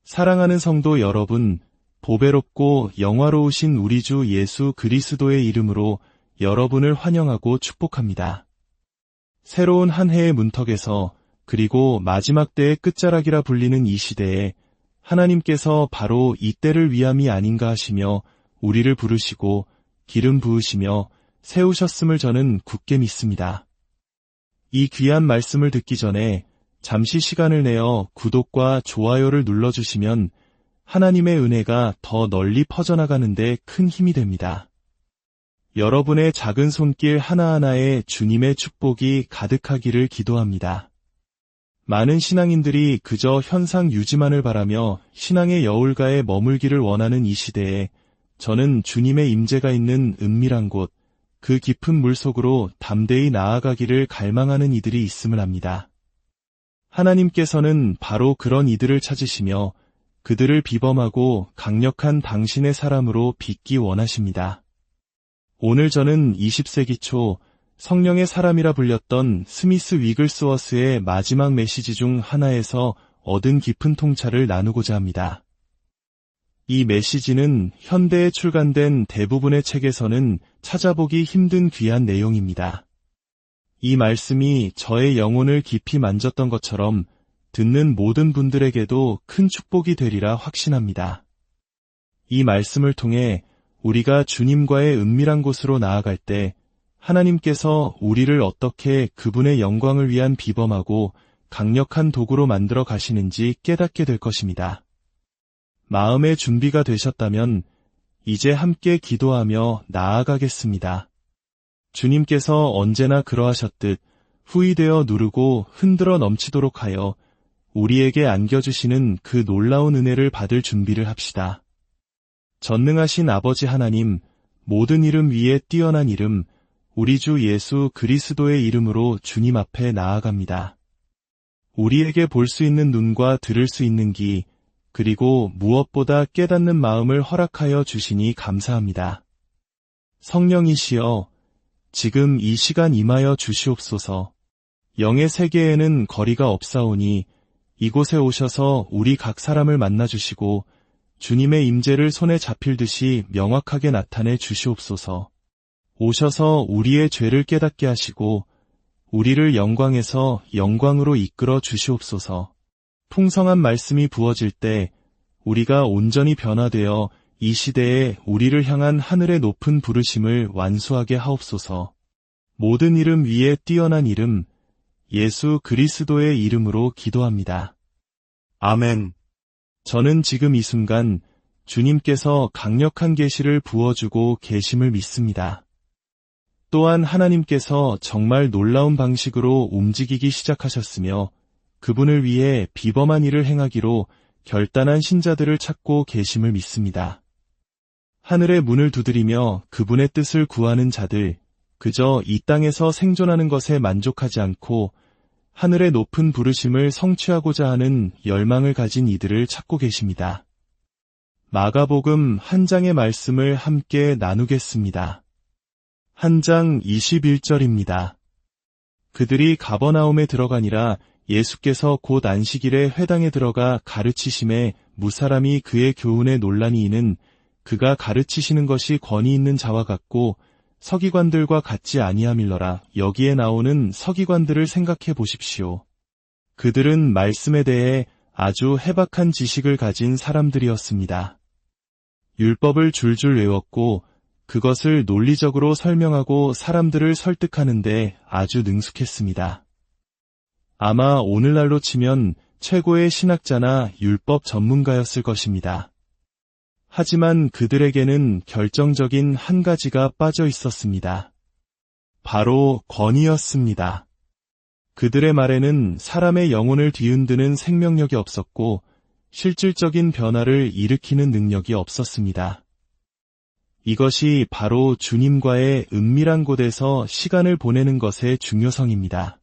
사랑하는 성도 여러분, 보배롭고 영화로우신 우리 주 예수 그리스도의 이름으로 여러분을 환영하고 축복합니다. 새로운 한 해의 문턱에서 그리고 마지막 때의 끝자락이라 불리는 이 시대에 하나님께서 바로 이 때를 위함이 아닌가 하시며 우리를 부르시고 기름 부으시며 세우셨음을 저는 굳게 믿습니다. 이 귀한 말씀을 듣기 전에 잠시 시간을 내어 구독과 좋아요를 눌러주시면 하나님의 은혜가 더 널리 퍼져나가는 데 큰 힘이 됩니다. 여러분의 작은 손길 하나하나에 주님의 축복이 가득하기를 기도합니다. 많은 신앙인들이 그저 현상 유지만을 바라며 신앙의 여울가에 머물기를 원하는 이 시대에 저는 주님의 임재가 있는 은밀한 곳, 그 깊은 물속으로 담대히 나아가기를 갈망하는 이들이 있음을 압니다. 하나님께서는 바로 그런 이들을 찾으시며 그들을 비범하고 강력한 당신의 사람으로 빚기 원하십니다. 오늘 저는 20세기 초 성령의 사람이라 불렸던 스미스 위글스워스의 마지막 메시지 중 하나에서 얻은 깊은 통찰을 나누고자 합니다. 이 메시지는 현대에 출간된 대부분의 책에서는 찾아보기 힘든 귀한 내용입니다. 이 말씀이 저의 영혼을 깊이 만졌던 것처럼 듣는 모든 분들에게도 큰 축복이 되리라 확신합니다. 이 말씀을 통해 우리가 주님과의 은밀한 곳으로 나아갈 때 하나님께서 우리를 어떻게 그분의 영광을 위한 비범하고 강력한 도구로 만들어 가시는지 깨닫게 될 것입니다. 마음의 준비가 되셨다면 이제 함께 기도하며 나아가겠습니다. 주님께서 언제나 그러하셨듯 후이되어 누르고 흔들어 넘치도록 하여 우리에게 안겨주시는 그 놀라운 은혜를 받을 준비를 합시다. 전능하신 아버지 하나님, 모든 이름 위에 뛰어난 이름, 우리 주 예수 그리스도의 이름으로 주님 앞에 나아갑니다. 우리에게 볼 수 있는 눈과 들을 수 있는 귀, 그리고 무엇보다 깨닫는 마음을 허락하여 주시니 감사합니다. 성령이시여, 지금 이 시간 임하여 주시옵소서. 영의 세계에는 거리가 없사오니 이곳에 오셔서 우리 각 사람을 만나주시고 주님의 임재를 손에 잡힐 듯이 명확하게 나타내 주시옵소서. 오셔서 우리의 죄를 깨닫게 하시고 우리를 영광에서 영광으로 이끌어 주시옵소서. 풍성한 말씀이 부어질 때 우리가 온전히 변화되어 이 시대에 우리를 향한 하늘의 높은 부르심을 완수하게 하옵소서. 모든 이름 위에 뛰어난 이름, 예수 그리스도의 이름으로 기도합니다. 아멘. 저는 지금 이 순간 주님께서 강력한 계시를 부어주고 계심을 믿습니다. 또한 하나님께서 정말 놀라운 방식으로 움직이기 시작하셨으며 그분을 위해 비범한 일을 행하기로 결단한 신자들을 찾고 계심을 믿습니다. 하늘의 문을 두드리며 그분의 뜻을 구하는 자들, 그저 이 땅에서 생존하는 것에 만족하지 않고 하늘의 높은 부르심을 성취하고자 하는 열망을 가진 이들을 찾고 계십니다. 마가복음 한 장의 말씀을 함께 나누겠습니다. 한 장 21절입니다. 그들이 가버나움에 들어가니라 예수께서 곧 안식일에 회당에 들어가 가르치심에 무사람이 그의 교훈에 논란이 이는 그가 가르치시는 것이 권위 있는 자와 같고 서기관들과 같지 아니함일러라. 여기에 나오는 서기관들을 생각해 보십시오. 그들은 말씀에 대해 아주 해박한 지식을 가진 사람들이었습니다. 율법을 줄줄 외웠고 그것을 논리적으로 설명하고 사람들을 설득하는데 아주 능숙했습니다. 아마 오늘날로 치면 최고의 신학자나 율법 전문가였을 것입니다. 하지만 그들에게는 결정적인 한 가지가 빠져 있었습니다. 바로 권위였습니다. 그들의 말에는 사람의 영혼을 뒤흔드는 생명력이 없었고 실질적인 변화를 일으키는 능력이 없었습니다. 이것이 바로 주님과의 은밀한 곳에서 시간을 보내는 것의 중요성입니다.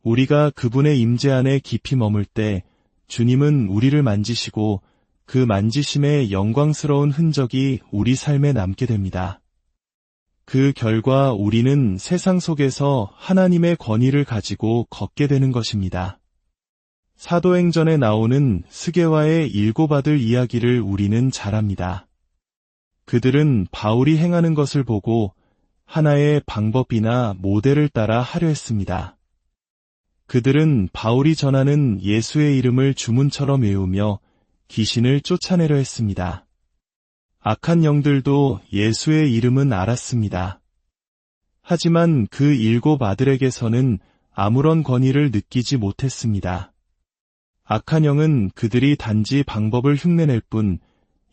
우리가 그분의 임재 안에 깊이 머물 때 주님은 우리를 만지시고 그 만지심의 영광스러운 흔적이 우리 삶에 남게 됩니다. 그 결과 우리는 세상 속에서 하나님의 권위를 가지고 걷게 되는 것입니다. 사도행전에 나오는 스게와의 7 아들 이야기를 우리는 잘 압니다. 그들은 바울이 행하는 것을 보고 하나의 방법이나 모델을 따라 하려 했습니다. 그들은 바울이 전하는 예수의 이름을 주문처럼 외우며 귀신을 쫓아내려 했습니다. 악한 영들도 예수의 이름은 알았습니다. 하지만 그 7 아들에게서는 아무런 권위를 느끼지 못했습니다. 악한 영은 그들이 단지 방법을 흉내낼 뿐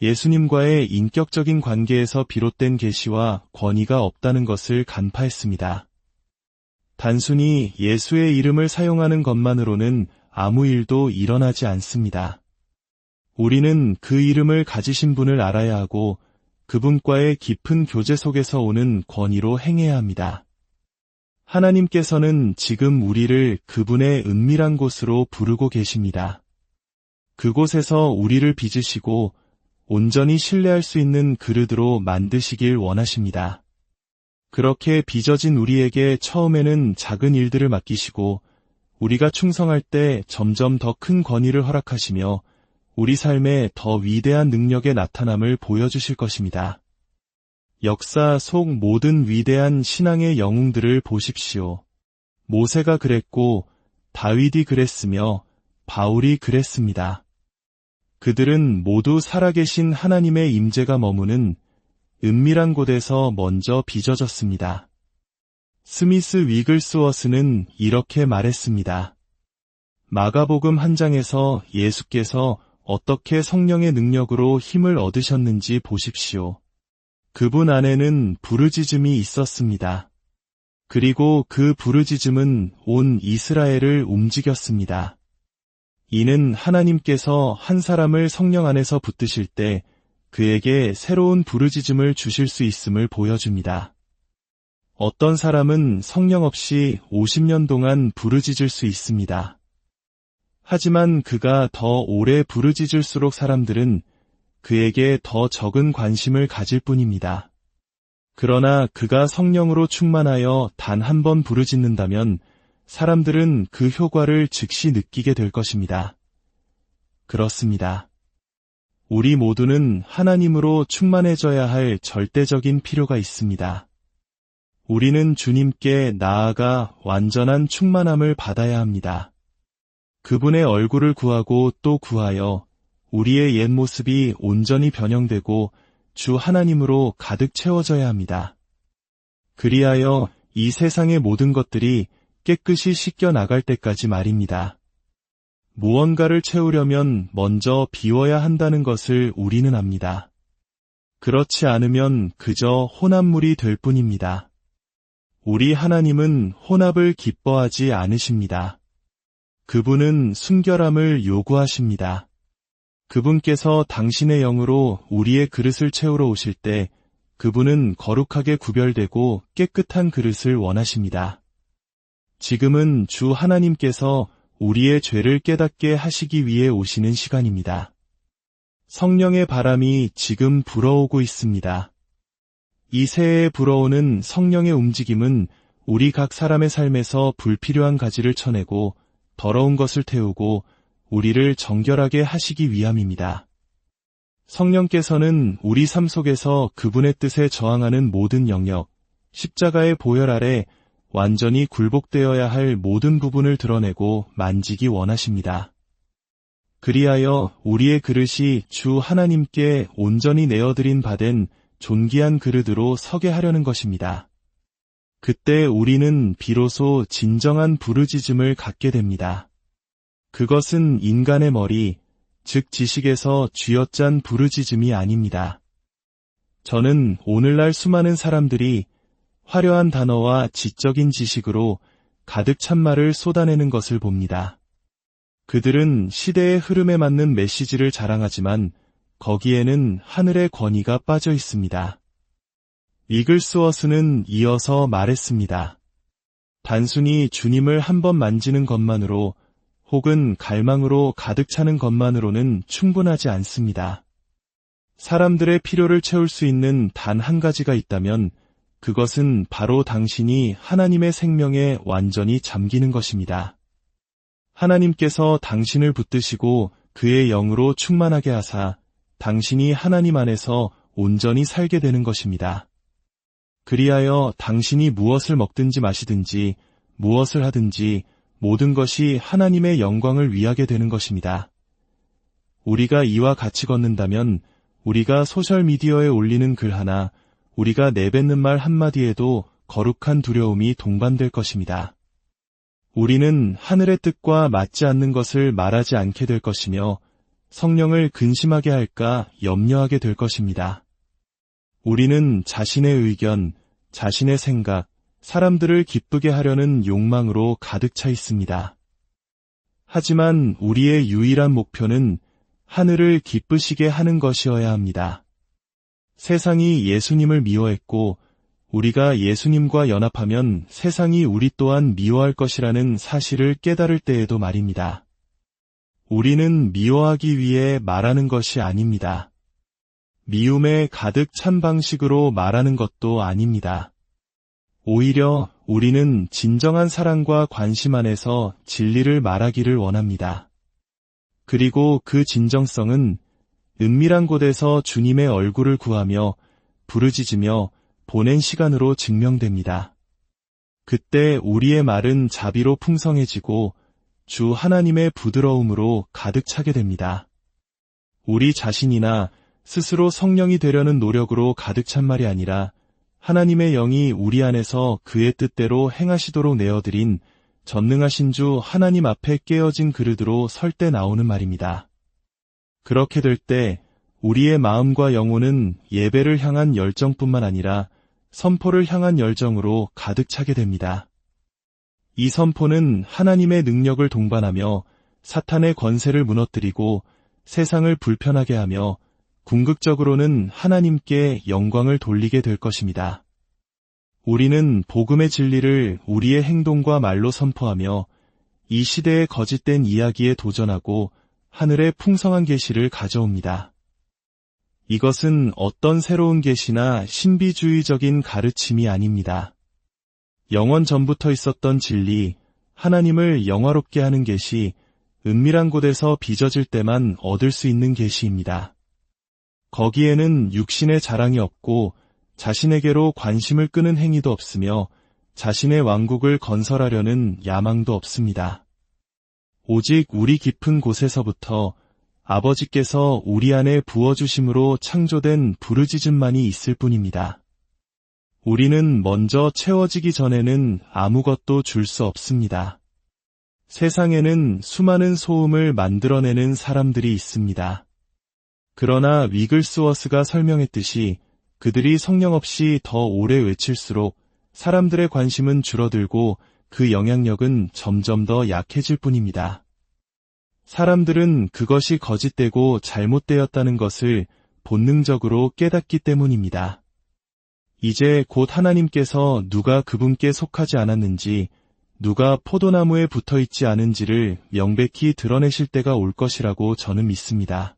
예수님과의 인격적인 관계에서 비롯된 계시와 권위가 없다는 것을 간파했습니다. 단순히 예수의 이름을 사용하는 것만으로는 아무 일도 일어나지 않습니다. 우리는 그 이름을 가지신 분을 알아야 하고 그분과의 깊은 교제 속에서 오는 권위로 행해야 합니다. 하나님께서는 지금 우리를 그분의 은밀한 곳으로 부르고 계십니다. 그곳에서 우리를 빚으시고 온전히 신뢰할 수 있는 그릇으로 만드시길 원하십니다. 그렇게 빚어진 우리에게 처음에는 작은 일들을 맡기시고 우리가 충성할 때 점점 더 큰 권위를 허락하시며 우리 삶에 더 위대한 능력의 나타남을 보여주실 것입니다. 역사 속 모든 위대한 신앙의 영웅들을 보십시오. 모세가 그랬고 다윗이 그랬으며 바울이 그랬습니다. 그들은 모두 살아계신 하나님의 임재가 머무는 은밀한 곳에서 먼저 빚어졌습니다. 스미스 위글스워스는 이렇게 말했습니다. 마가복음 1장에서 예수께서 어떻게 성령의 능력으로 힘을 얻으셨는지 보십시오. 그분 안에는 부르짖음이 있었습니다. 그리고 그 부르짖음은 온 이스라엘을 움직였습니다. 이는 하나님께서 한 사람을 성령 안에서 붙드실 때 그에게 새로운 부르짖음을 주실 수 있음을 보여줍니다. 어떤 사람은 성령 없이 50년 동안 부르짖을 수 있습니다. 하지만 그가 더 오래 부르짖을수록 사람들은 그에게 더 적은 관심을 가질 뿐입니다. 그러나 그가 성령으로 충만하여 단 한 번 부르짖는다면 사람들은 그 효과를 즉시 느끼게 될 것입니다. 그렇습니다. 우리 모두는 하나님으로 충만해져야 할 절대적인 필요가 있습니다. 우리는 주님께 나아가 완전한 충만함을 받아야 합니다. 그분의 얼굴을 구하고 또 구하여 우리의 옛 모습이 온전히 변형되고 주 하나님으로 가득 채워져야 합니다. 그리하여 이 세상의 모든 것들이 깨끗이 씻겨 나갈 때까지 말입니다. 무언가를 채우려면 먼저 비워야 한다는 것을 우리는 압니다. 그렇지 않으면 그저 혼합물이 될 뿐입니다. 우리 하나님은 혼합을 기뻐하지 않으십니다. 그분은 순결함을 요구하십니다. 그분께서 당신의 영으로 우리의 그릇을 채우러 오실 때 그분은 거룩하게 구별되고 깨끗한 그릇을 원하십니다. 지금은 주 하나님께서 우리의 죄를 깨닫게 하시기 위해 오시는 시간입니다. 성령의 바람이 지금 불어오고 있습니다. 이 새해에 불어오는 성령의 움직임은 우리 각 사람의 삶에서 불필요한 가지를 쳐내고 더러운 것을 태우고 우리를 정결하게 하시기 위함입니다. 성령께서는 우리 삶 속에서 그분의 뜻에 저항하는 모든 영역, 십자가의 보혈 아래 완전히 굴복되어야 할 모든 부분을 드러내고 만지기 원하십니다. 그리하여 우리의 그릇이 주 하나님께 온전히 내어드린 바된 존귀한 그릇으로 서게 하려는 것입니다. 그때 우리는 비로소 진정한 부르짖음을 갖게 됩니다. 그것은 인간의 머리, 즉 지식에서 쥐어짠 부르짖음이 아닙니다. 저는 오늘날 수많은 사람들이 화려한 단어와 지적인 지식으로 가득 찬 말을 쏟아내는 것을 봅니다. 그들은 시대의 흐름에 맞는 메시지를 자랑하지만 거기에는 하늘의 권위가 빠져 있습니다. 위글스워스는 이어서 말했습니다. 단순히 주님을 한번 만지는 것만으로 혹은 갈망으로 가득 차는 것만으로는 충분하지 않습니다. 사람들의 필요를 채울 수 있는 단 한 가지가 있다면 그것은 바로 당신이 하나님의 생명에 완전히 잠기는 것입니다. 하나님께서 당신을 붙드시고 그의 영으로 충만하게 하사 당신이 하나님 안에서 온전히 살게 되는 것입니다. 그리하여 당신이 무엇을 먹든지 마시든지 무엇을 하든지 모든 것이 하나님의 영광을 위하게 되는 것입니다. 우리가 이와 같이 걷는다면 우리가 소셜미디어에 올리는 글 하나, 우리가 내뱉는 말 한마디에도 거룩한 두려움이 동반될 것입니다. 우리는 하늘의 뜻과 맞지 않는 것을 말하지 않게 될 것이며 성령을 근심하게 할까 염려하게 될 것입니다. 우리는 자신의 의견, 자신의 생각, 사람들을 기쁘게 하려는 욕망으로 가득 차 있습니다. 하지만 우리의 유일한 목표는 하늘을 기쁘시게 하는 것이어야 합니다. 세상이 예수님을 미워했고 우리가 예수님과 연합하면 세상이 우리 또한 미워할 것이라는 사실을 깨달을 때에도 말입니다. 우리는 미워하기 위해 말하는 것이 아닙니다. 미움에 가득 찬 방식으로 말하는 것도 아닙니다. 오히려 우리는 진정한 사랑과 관심 안에서 진리를 말하기를 원합니다. 그리고 그 진정성은 은밀한 곳에서 주님의 얼굴을 구하며 부르짖으며 보낸 시간으로 증명됩니다. 그때 우리의 말은 자비로 풍성해지고 주 하나님의 부드러움으로 가득 차게 됩니다. 우리 자신이나 스스로 성령이 되려는 노력으로 가득 찬 말이 아니라 하나님의 영이 우리 안에서 그의 뜻대로 행하시도록 내어드린 전능하신 주 하나님 앞에 깨어진 그릇으로 설 때 나오는 말입니다. 그렇게 될 때 우리의 마음과 영혼은 예배를 향한 열정뿐만 아니라 선포를 향한 열정으로 가득 차게 됩니다. 이 선포는 하나님의 능력을 동반하며 사탄의 권세를 무너뜨리고 세상을 불편하게 하며 궁극적으로는 하나님께 영광을 돌리게 될 것입니다. 우리는 복음의 진리를 우리의 행동과 말로 선포하며 이 시대의 거짓된 이야기에 도전하고 하늘의 풍성한 계시를 가져옵니다. 이것은 어떤 새로운 계시나 신비주의적인 가르침이 아닙니다. 영원 전부터 있었던 진리, 하나님을 영화롭게 하는 계시, 은밀한 곳에서 빚어질 때만 얻을 수 있는 계시입니다. 거기에는 육신의 자랑이 없고 자신에게로 관심을 끄는 행위도 없으며 자신의 왕국을 건설하려는 야망도 없습니다. 오직 우리 깊은 곳에서부터 아버지께서 우리 안에 부어주심으로 창조된 부르짖음만이 있을 뿐입니다. 우리는 먼저 채워지기 전에는 아무것도 줄 수 없습니다. 세상에는 수많은 소음을 만들어내는 사람들이 있습니다. 그러나 위글스워스가 설명했듯이 그들이 성령 없이 더 오래 외칠수록 사람들의 관심은 줄어들고 그 영향력은 점점 더 약해질 뿐입니다. 사람들은 그것이 거짓되고 잘못되었다는 것을 본능적으로 깨닫기 때문입니다. 이제 곧 하나님께서 누가 그분께 속하지 않았는지, 누가 포도나무에 붙어있지 않은지를 명백히 드러내실 때가 올 것이라고 저는 믿습니다.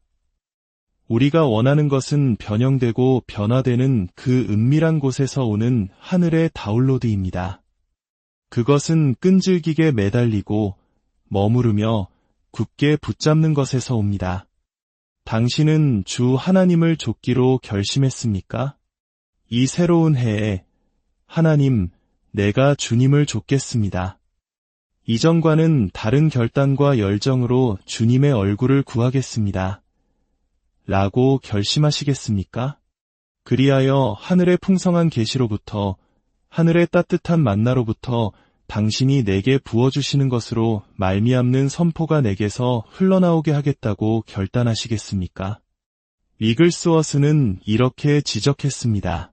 우리가 원하는 것은 변형되고 변화되는 그 은밀한 곳에서 오는 하늘의 다운로드입니다. 그것은 끈질기게 매달리고 머무르며 굳게 붙잡는 것에서 옵니다. 당신은 주 하나님을 좇기로 결심했습니까? 이 새로운 해에 하나님, 내가 주님을 좇겠습니다. 이전과는 다른 결단과 열정으로 주님의 얼굴을 구하겠습니다. 라고 결심하시겠습니까? 그리하여 하늘의 풍성한 계시로부터, 하늘의 따뜻한 만나로부터 당신이 내게 부어주시는 것으로 말미암는 선포가 내게서 흘러나오게 하겠다고 결단하시겠습니까? 위글스워스는 이렇게 지적했습니다.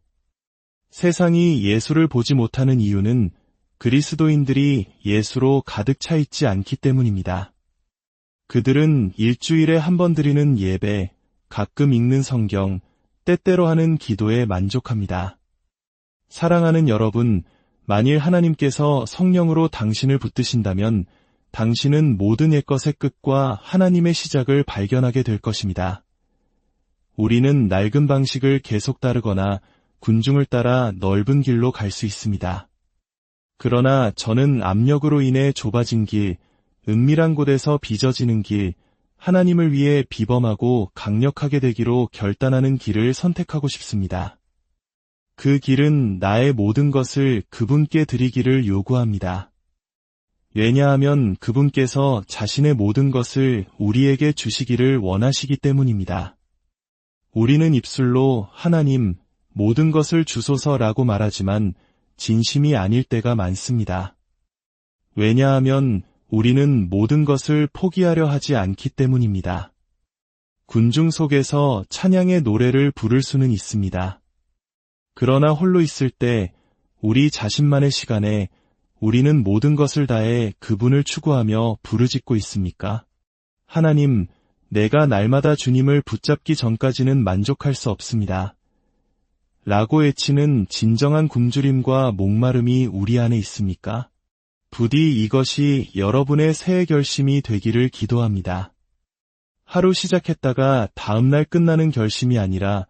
세상이 예수를 보지 못하는 이유는 그리스도인들이 예수로 가득 차 있지 않기 때문입니다. 그들은 일주일에 한 번 드리는 예배, 가끔 읽는 성경, 때때로 하는 기도에 만족합니다. 사랑하는 여러분, 만일 하나님께서 성령으로 당신을 붙드신다면 당신은 모든 옛것의 끝과 하나님의 시작을 발견하게 될 것입니다. 우리는 낡은 방식을 계속 따르거나 군중을 따라 넓은 길로 갈 수 있습니다. 그러나 저는 압력으로 인해 좁아진 길, 은밀한 곳에서 빚어지는 길, 하나님을 위해 비범하고 강력하게 되기로 결단하는 길을 선택하고 싶습니다. 그 길은 나의 모든 것을 그분께 드리기를 요구합니다. 왜냐하면 그분께서 자신의 모든 것을 우리에게 주시기를 원하시기 때문입니다. 우리는 입술로 하나님, 모든 것을 주소서라고 말하지만 진심이 아닐 때가 많습니다. 왜냐하면 우리는 모든 것을 포기하려 하지 않기 때문입니다. 군중 속에서 찬양의 노래를 부를 수는 있습니다. 그러나 홀로 있을 때 우리 자신만의 시간에 우리는 모든 것을 다해 그분을 추구하며 부르짖고 있습니까? 하나님, 내가 날마다 주님을 붙잡기 전까지는 만족할 수 없습니다. 라고 외치는 진정한 굶주림과 목마름이 우리 안에 있습니까? 부디 이것이 여러분의 새해 결심이 되기를 기도합니다. 하루 시작했다가 다음날 끝나는 결심이 아니라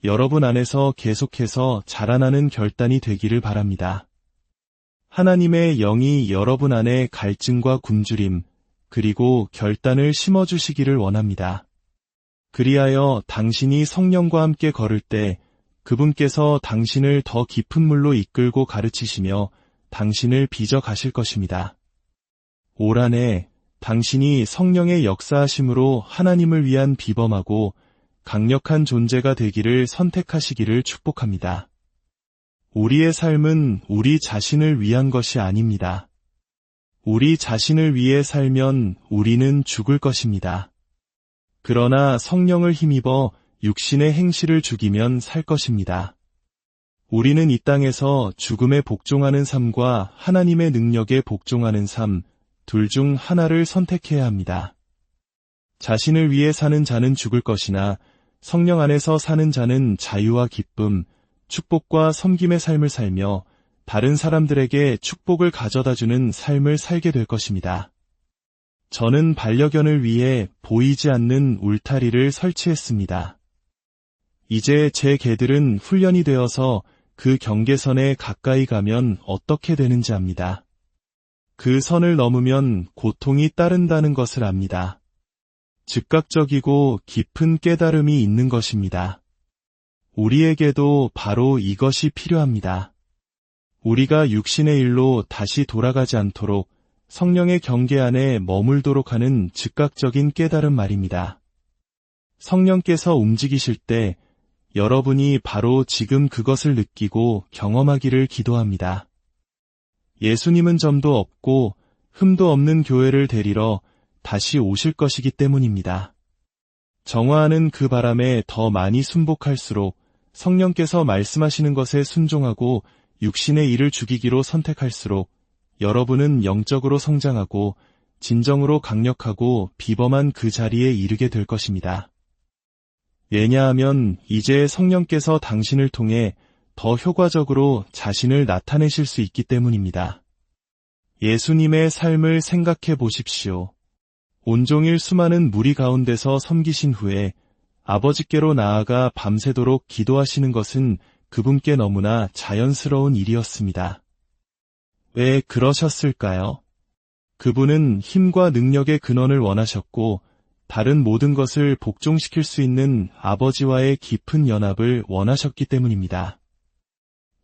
여러분 안에서 계속해서 자라나는 결단이 되기를 바랍니다. 하나님의 영이 여러분 안에 갈증과 굶주림, 그리고 결단을 심어주시기를 원합니다. 그리하여 당신이 성령과 함께 걸을 때 그분께서 당신을 더 깊은 물로 이끌고 가르치시며 당신을 빚어 가실 것입니다. 올 한 해 당신이 성령의 역사하심으로 하나님을 위한 비범하고 강력한 존재가 되기를 선택하시기를 축복합니다. 우리의 삶은 우리 자신을 위한 것이 아닙니다. 우리 자신을 위해 살면 우리는 죽을 것입니다. 그러나 성령을 힘입어 육신의 행실을 죽이면 살 것입니다. 우리는 이 땅에서 죽음에 복종하는 삶과 하나님의 능력에 복종하는 삶, 둘 중 하나를 선택해야 합니다. 자신을 위해 사는 자는 죽을 것이나 성령 안에서 사는 자는 자유와 기쁨, 축복과 섬김의 삶을 살며 다른 사람들에게 축복을 가져다주는 삶을 살게 될 것입니다. 저는 반려견을 위해 보이지 않는 울타리를 설치했습니다. 이제 제 개들은 훈련이 되어서 그 경계선에 가까이 가면 어떻게 되는지 압니다. 그 선을 넘으면 고통이 따른다는 것을 압니다. 즉각적이고 깊은 깨달음이 있는 것입니다. 우리에게도 바로 이것이 필요합니다. 우리가 육신의 일로 다시 돌아가지 않도록 성령의 경계 안에 머물도록 하는 즉각적인 깨달음 말입니다. 성령께서 움직이실 때 여러분이 바로 지금 그것을 느끼고 경험하기를 기도합니다. 예수님은 점도 없고 흠도 없는 교회를 데리러 다시 오실 것이기 때문입니다. 정화하는 그 바람에 더 많이 순복할수록 성령께서 말씀하시는 것에 순종하고 육신의 일을 죽이기로 선택할수록 여러분은 영적으로 성장하고 진정으로 강력하고 비범한 그 자리에 이르게 될 것입니다. 왜냐하면 이제 성령께서 당신을 통해 더 효과적으로 자신을 나타내실 수 있기 때문입니다. 예수님의 삶을 생각해 보십시오. 온종일 수많은 무리 가운데서 섬기신 후에 아버지께로 나아가 밤새도록 기도하시는 것은 그분께 너무나 자연스러운 일이었습니다. 왜 그러셨을까요? 그분은 힘과 능력의 근원을 원하셨고 다른 모든 것을 복종시킬 수 있는 아버지와의 깊은 연합을 원하셨기 때문입니다.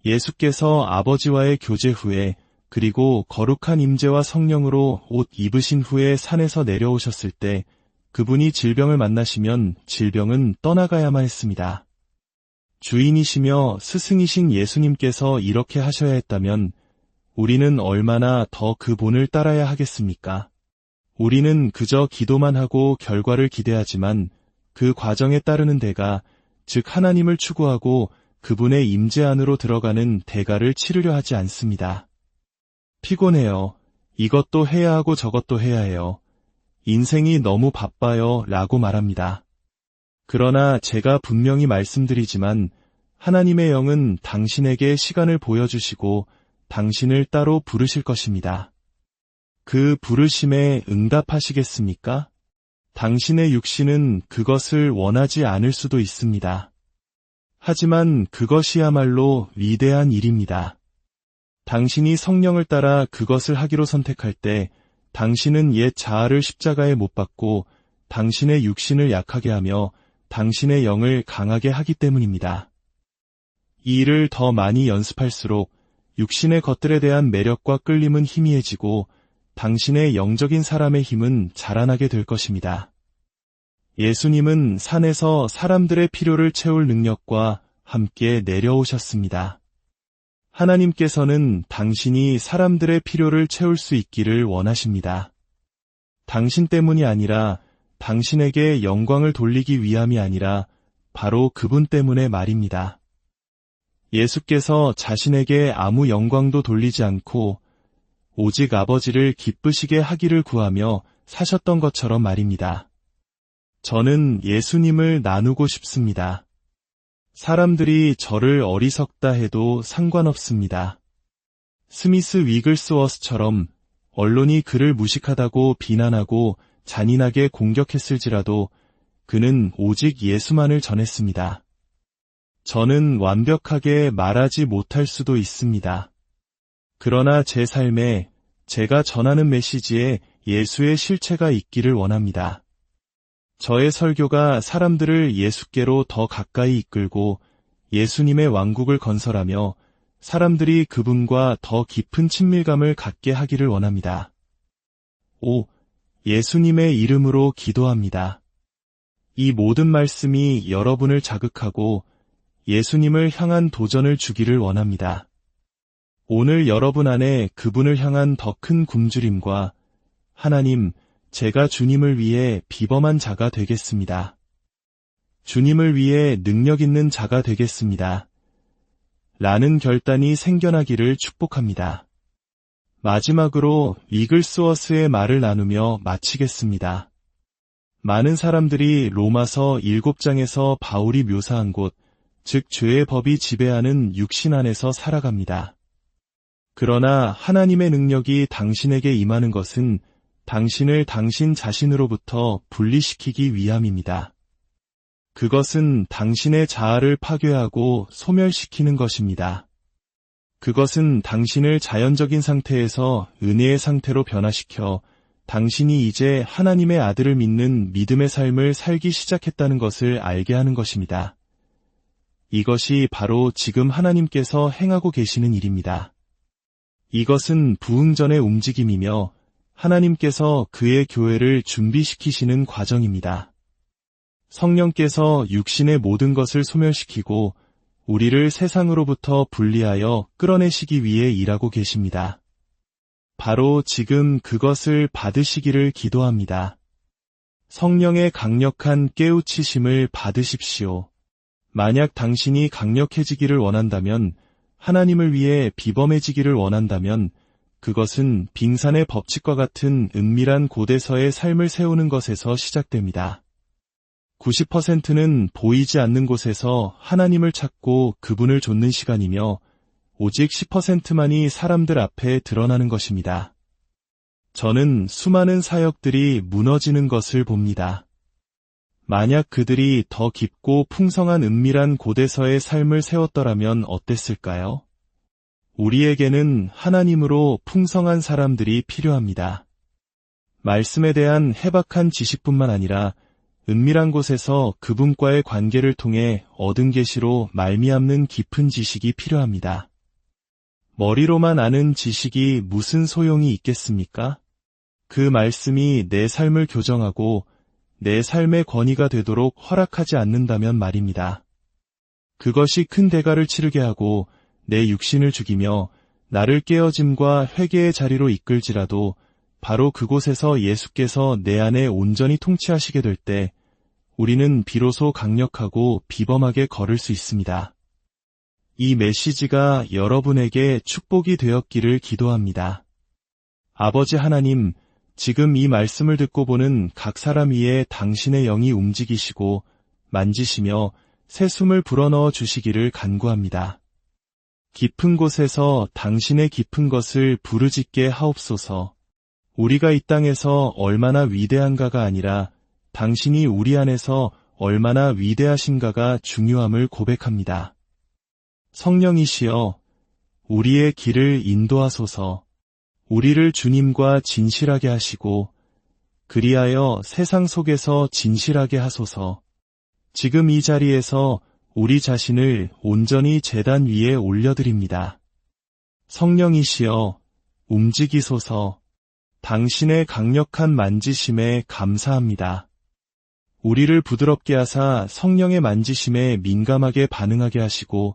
예수께서 아버지와의 교제 후에 그리고 거룩한 임재와 성령으로 옷 입으신 후에 산에서 내려오셨을 때 그분이 질병을 만나시면 질병은 떠나가야만 했습니다. 주인이시며 스승이신 예수님께서 이렇게 하셔야 했다면 우리는 얼마나 더 그 본을 따라야 하겠습니까? 우리는 그저 기도만 하고 결과를 기대하지만 그 과정에 따르는 대가, 즉 하나님을 추구하고 그분의 임재 안으로 들어가는 대가를 치르려 하지 않습니다. 피곤해요. 이것도 해야 하고 저것도 해야 해요. 인생이 너무 바빠요 라고 말합니다. 그러나 제가 분명히 말씀드리지만 하나님의 영은 당신에게 시간을 보여주시고 당신을 따로 부르실 것입니다. 그 부르심에 응답하시겠습니까? 당신의 육신은 그것을 원하지 않을 수도 있습니다. 하지만 그것이야말로 위대한 일입니다. 당신이 성령을 따라 그것을 하기로 선택할 때 당신은 옛 자아를 십자가에 못 박고 당신의 육신을 약하게 하며 당신의 영을 강하게 하기 때문입니다. 이 일을 더 많이 연습할수록 육신의 것들에 대한 매력과 끌림은 희미해지고 당신의 영적인 사람의 힘은 자라나게 될 것입니다. 예수님은 산에서 사람들의 필요를 채울 능력과 함께 내려오셨습니다. 하나님께서는 당신이 사람들의 필요를 채울 수 있기를 원하십니다. 당신 때문이 아니라 당신에게 영광을 돌리기 위함이 아니라 바로 그분 때문에 말입니다. 예수께서 자신에게 아무 영광도 돌리지 않고 오직 아버지를 기쁘시게 하기를 구하며 사셨던 것처럼 말입니다. 저는 예수님을 나누고 싶습니다. 사람들이 저를 어리석다 해도 상관없습니다. 스미스 위글스워스처럼 언론이 그를 무식하다고 비난하고 잔인하게 공격했을지라도 그는 오직 예수만을 전했습니다. 저는 완벽하게 말하지 못할 수도 있습니다. 그러나 제 삶에 제가 전하는 메시지에 예수의 실체가 있기를 원합니다. 저의 설교가 사람들을 예수께로 더 가까이 이끌고 예수님의 왕국을 건설하며 사람들이 그분과 더 깊은 친밀감을 갖게 하기를 원합니다. 예수님의 이름으로 기도합니다. 이 모든 말씀이 여러분을 자극하고 예수님을 향한 도전을 주기를 원합니다. 오늘 여러분 안에 그분을 향한 더 큰 굶주림과 하나님, 제가 주님을 위해 비범한 자가 되겠습니다. 주님을 위해 능력 있는 자가 되겠습니다. 라는 결단이 생겨나기를 축복합니다. 마지막으로 위글스워스의 말을 나누며 마치겠습니다. 많은 사람들이 로마서 7장에서 바울이 묘사한 곳, 즉 죄의 법이 지배하는 육신 안에서 살아갑니다. 그러나 하나님의 능력이 당신에게 임하는 것은 당신을 당신 자신으로부터 분리시키기 위함입니다. 그것은 당신의 자아를 파괴하고 소멸시키는 것입니다. 그것은 당신을 자연적인 상태에서 은혜의 상태로 변화시켜 당신이 이제 하나님의 아들을 믿는 믿음의 삶을 살기 시작했다는 것을 알게 하는 것입니다. 이것이 바로 지금 하나님께서 행하고 계시는 일입니다. 이것은 부흥 전의 움직임이며 하나님께서 그의 교회를 준비시키시는 과정입니다. 성령께서 육신의 모든 것을 소멸시키고 우리를 세상으로부터 분리하여 끌어내시기 위해 일하고 계십니다. 바로 지금 그것을 받으시기를 기도합니다. 성령의 강력한 깨우치심을 받으십시오. 만약 당신이 강력해지기를 원한다면, 하나님을 위해 비범해지기를 원한다면, 그것은 빙산의 법칙과 같은 은밀한 곳에서의 삶을 세우는 것에서 시작됩니다. 90%는 보이지 않는 곳에서 하나님을 찾고 그분을 좇는 시간이며 오직 10%만이 사람들 앞에 드러나는 것입니다. 저는 수많은 사역들이 무너지는 것을 봅니다. 만약 그들이 더 깊고 풍성한 은밀한 곳에서의 삶을 세웠더라면 어땠을까요? 우리에게는 하나님으로 풍성한 사람들이 필요합니다. 말씀에 대한 해박한 지식뿐만 아니라 은밀한 곳에서 그분과의 관계를 통해 얻은 계시로 말미암는 깊은 지식이 필요합니다. 머리로만 아는 지식이 무슨 소용이 있겠습니까? 그 말씀이 내 삶을 교정하고 내 삶의 권위가 되도록 허락하지 않는다면 말입니다. 그것이 큰 대가를 치르게 하고 내 육신을 죽이며 나를 깨어짐과 회개의 자리로 이끌지라도 바로 그곳에서 예수께서 내 안에 온전히 통치하시게 될 때 우리는 비로소 강력하고 비범하게 걸을 수 있습니다. 이 메시지가 여러분에게 축복이 되었기를 기도합니다. 아버지 하나님, 지금 이 말씀을 듣고 보는 각 사람 위에 당신의 영이 움직이시고 만지시며 새 숨을 불어넣어 주시기를 간구합니다. 깊은 곳에서 당신의 깊은 것을 부르짖게 하옵소서. 우리가 이 땅에서 얼마나 위대한가가 아니라 당신이 우리 안에서 얼마나 위대하신가가 중요함을 고백합니다. 성령이시여, 우리의 길을 인도하소서. 우리를 주님과 진실하게 하시고 그리하여 세상 속에서 진실하게 하소서. 지금 이 자리에서 우리 자신을 온전히 제단 위에 올려드립니다. 성령이시여 움직이소서. 당신의 강력한 만지심에 감사합니다. 우리를 부드럽게 하사 성령의 만지심에 민감하게 반응하게 하시고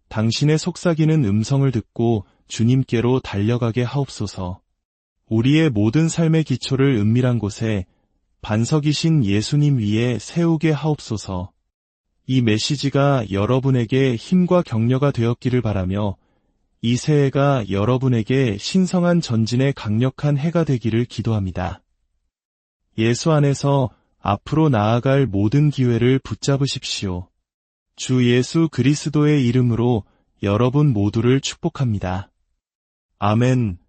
당신의 속삭이는 음성을 듣고 주님께로 달려가게 하옵소서. 우리의 모든 삶의 기초를 은밀한 곳에 반석이신 예수님 위에 세우게 하옵소서. 이 메시지가 여러분에게 힘과 격려가 되었기를 바라며 이 새해가 여러분에게 신성한 전진의 강력한 해가 되기를 기도합니다. 예수 안에서 앞으로 나아갈 모든 기회를 붙잡으십시오. 주 예수 그리스도의 이름으로 여러분 모두를 축복합니다. 아멘.